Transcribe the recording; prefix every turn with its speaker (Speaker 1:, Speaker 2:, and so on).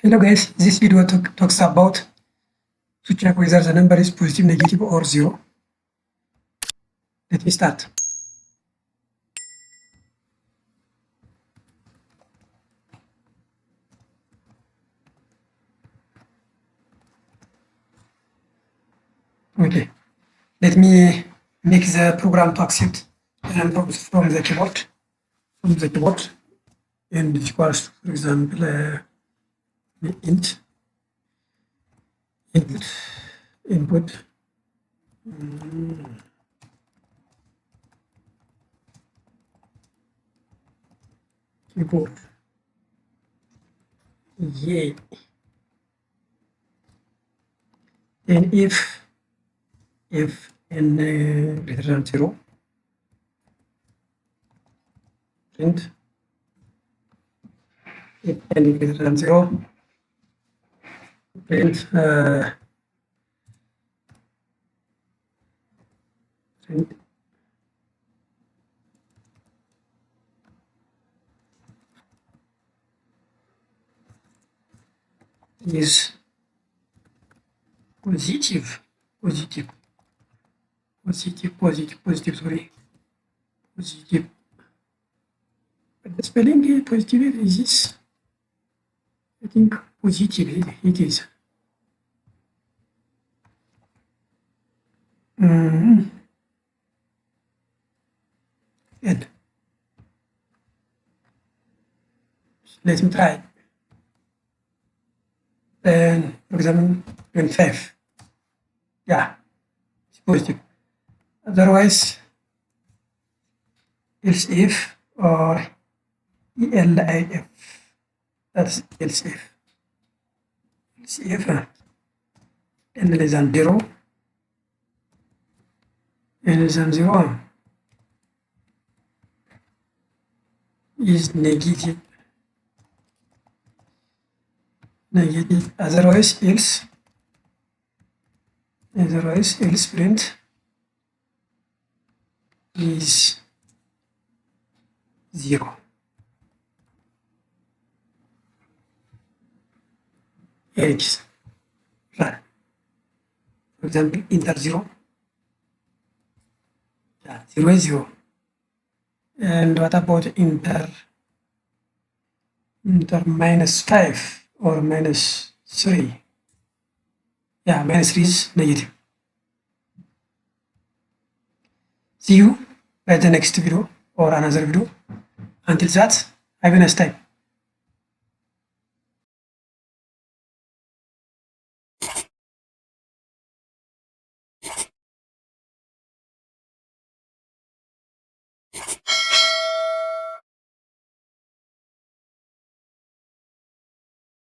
Speaker 1: Hello guys, this video talks about to check whether the number is positive, negative or zero. Let me start. Okay, let me make the program to accept the number from the keyboard. And it equals to, for example, int input keyboard. Yay. And if n greater than 0, print if n greater than 0, print is positive, sorry, positive. But the spelling positive is this. I think positive it is. And let me try. Then, for example, 25. Yeah, it's positive. Otherwise, else if or ELIF. That's else if. Else if n less than 0, n less than 0 is negative. Otherwise else print is 0. Here it is. Run. For example, enter 0. Yeah, 0 is 0. And what about enter -5 or -3? Yeah, -3 is negative. See you by the next video or another video. Until that, have a nice time.